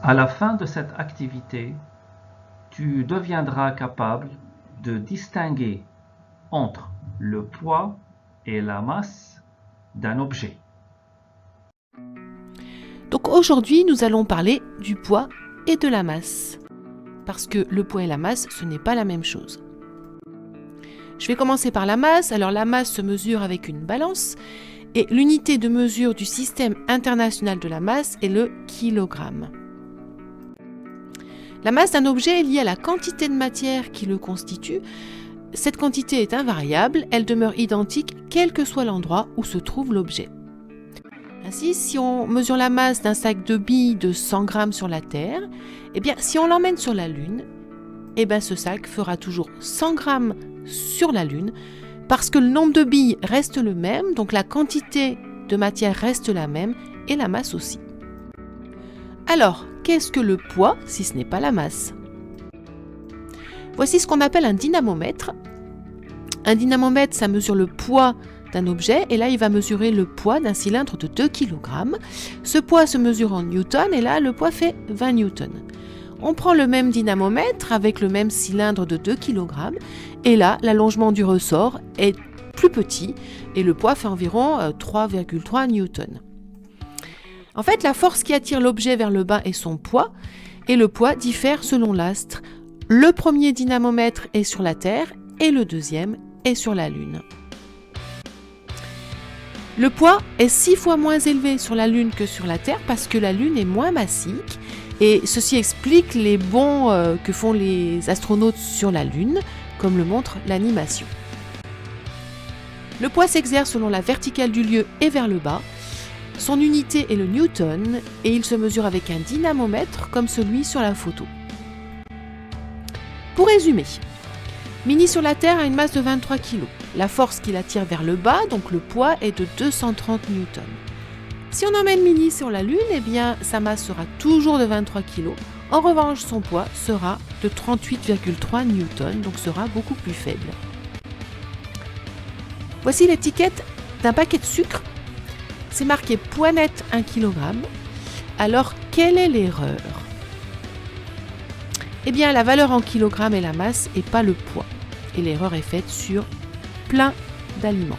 À la fin de cette activité, tu deviendras capable de distinguer entre le poids et la masse d'un objet. Donc aujourd'hui, nous allons parler du poids et de la masse. Parce que le poids et la masse, ce n'est pas la même chose. Je vais commencer par la masse. Alors la masse se mesure avec une balance et l'unité de mesure du système international de la masse est le kilogramme. La masse d'un objet est liée à la quantité de matière qui le constitue. Cette quantité est invariable, elle demeure identique quel que soit l'endroit où se trouve l'objet. Ainsi, si on mesure la masse d'un sac de billes de 100 grammes sur la Terre, si on l'emmène sur la Lune, ce sac fera toujours 100 grammes sur la Lune parce que le nombre de billes reste le même, donc la quantité de matière reste la même et la masse aussi. Alors, qu'est-ce que le poids si ce n'est pas la masse ? Voici ce qu'on appelle un dynamomètre. Un dynamomètre, ça mesure le poids d'un objet et là il va mesurer le poids d'un cylindre de 2 kg. Ce poids se mesure en newtons et là le poids fait 20 newtons. On prend le même dynamomètre avec le même cylindre de 2 kg et là l'allongement du ressort est plus petit et le poids fait environ 3,3 newtons. En fait, la force qui attire l'objet vers le bas est son poids et le poids diffère selon l'astre. Le premier dynamomètre est sur la Terre et le deuxième est sur la Lune. Le poids est 6 fois moins élevé sur la Lune que sur la Terre parce que la Lune est moins massique et ceci explique les bonds que font les astronautes sur la Lune, comme le montre l'animation. Le poids s'exerce selon la verticale du lieu et vers le bas. Son unité est le newton et il se mesure avec un dynamomètre comme celui sur la photo. Pour résumer, Minnie sur la Terre a une masse de 23 kg. La force qui l'attire vers le bas, donc le poids, est de 230 newtons. Si on emmène Minnie sur la Lune, sa masse sera toujours de 23 kg. En revanche, son poids sera de 38,3 newtons, donc sera beaucoup plus faible. Voici l'étiquette d'un paquet de sucre. C'est marqué poids net 1 kg. Alors, quelle est l'erreur ? La valeur en kilogrammes est la masse et pas le poids. Et l'erreur est faite sur plein d'aliments.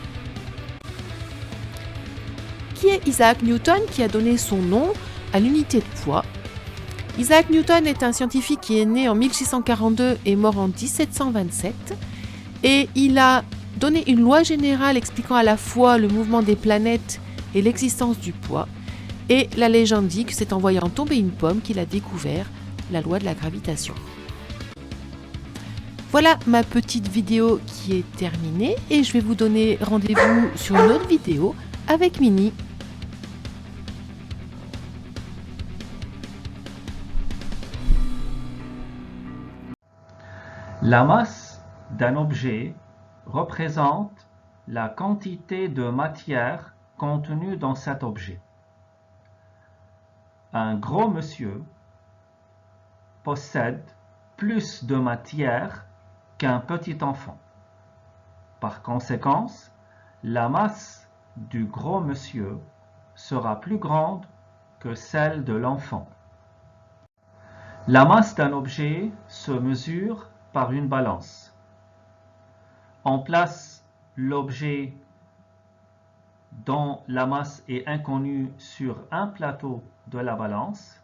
Qui est Isaac Newton qui a donné son nom à l'unité de poids ? Isaac Newton est un scientifique qui est né en 1642 et mort en 1727. Et il a donné une loi générale expliquant à la fois le mouvement des planètes et l'existence du poids. Et la légende dit que c'est en voyant tomber une pomme qu'il a découvert la loi de la gravitation. Voilà ma petite vidéo qui est terminée et je vais vous donner rendez-vous sur une autre vidéo avec Minnie. La masse d'un objet représente la quantité de matière contenue dans cet objet. Un gros monsieur possède plus de matière qu'un petit enfant. Par conséquent, la masse du gros monsieur sera plus grande que celle de l'enfant. La masse d'un objet se mesure par une balance. On place l'objet dont la masse est inconnue sur un plateau de la balance.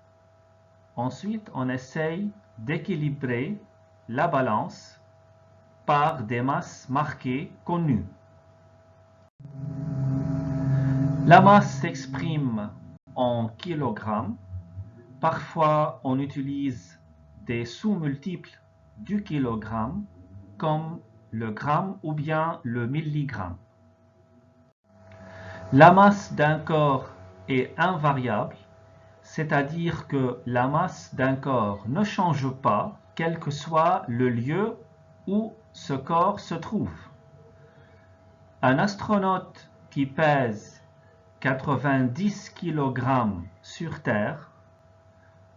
Ensuite, on essaye d'équilibrer la balance par des masses marquées connues. La masse s'exprime en kilogrammes. Parfois, on utilise des sous-multiples du kilogramme, comme le gramme ou bien le milligramme. La masse d'un corps est invariable, c'est-à-dire que la masse d'un corps ne change pas, quel que soit le lieu où ce corps se trouve. Un astronaute qui pèse 90 kg sur Terre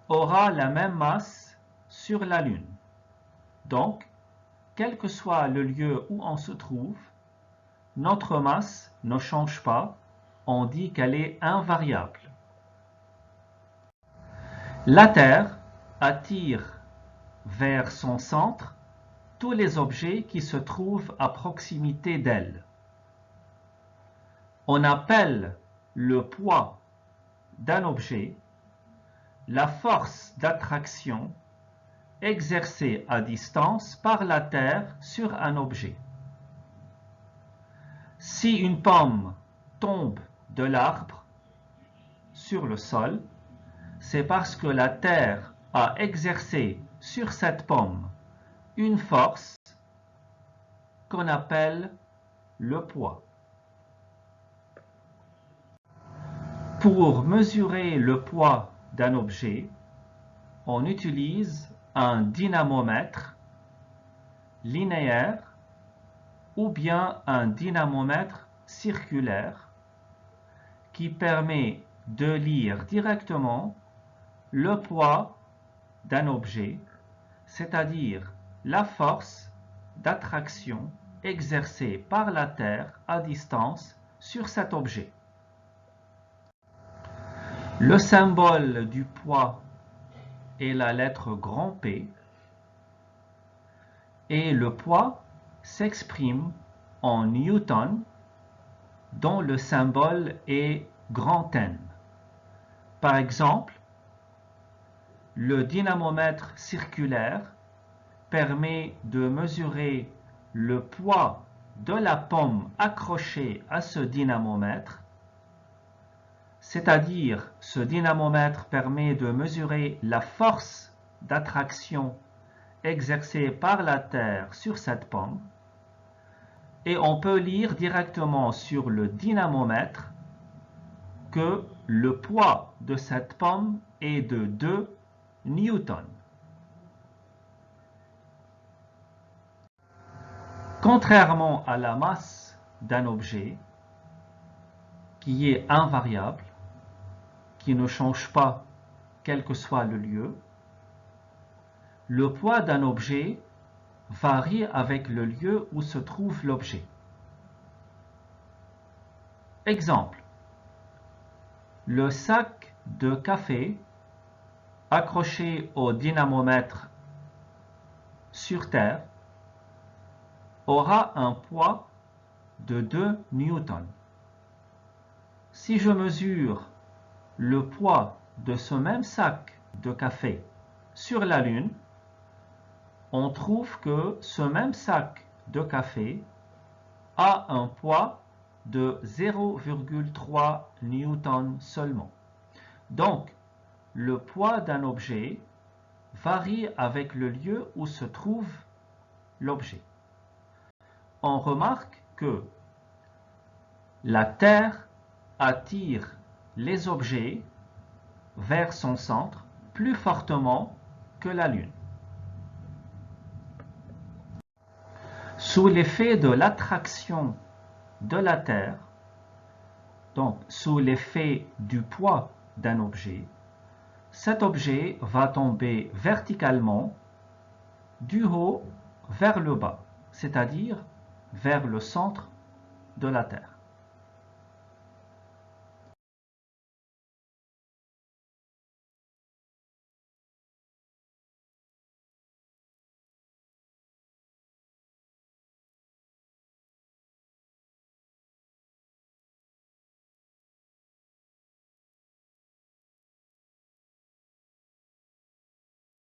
aura la même masse sur la Lune. Donc, quel que soit le lieu où on se trouve, notre masse ne change pas, on dit qu'elle est invariable. La Terre attire vers son centre tous les objets qui se trouvent à proximité d'elle. On appelle le poids d'un objet la force d'attraction exercée à distance par la Terre sur un objet. Si une pomme tombe de l'arbre sur le sol, c'est parce que la Terre a exercé sur cette pomme une force qu'on appelle le poids. Pour mesurer le poids d'un objet, on utilise un dynamomètre linéaire ou bien un dynamomètre circulaire qui permet de lire directement le poids d'un objet, c'est-à-dire la force d'attraction exercée par la Terre à distance sur cet objet. Le symbole du poids est la lettre grand P et le poids s'exprime en newton dont le symbole est grand N. Par exemple, le dynamomètre circulaire permet de mesurer le poids de la pomme accrochée à ce dynamomètre, c'est-à-dire ce dynamomètre permet de mesurer la force d'attraction exercée par la Terre sur cette pomme, et on peut lire directement sur le dynamomètre que le poids de cette pomme est de 2 newtons. Contrairement à la masse d'un objet, qui est invariable, qui ne change pas quel que soit le lieu, le poids d'un objet varie avec le lieu où se trouve l'objet. Exemple, le sac de café accroché au dynamomètre sur Terre aura un poids de 2 newtons. Si je mesure le poids de ce même sac de café sur la Lune, on trouve que ce même sac de café a un poids de 0,3 newtons seulement. Donc, le poids d'un objet varie avec le lieu où se trouve l'objet. On remarque que la Terre attire les objets vers son centre plus fortement que la Lune. Sous l'effet de l'attraction de la Terre, donc sous l'effet du poids d'un objet, cet objet va tomber verticalement du haut vers le bas, c'est-à-dire vers le centre de la Terre.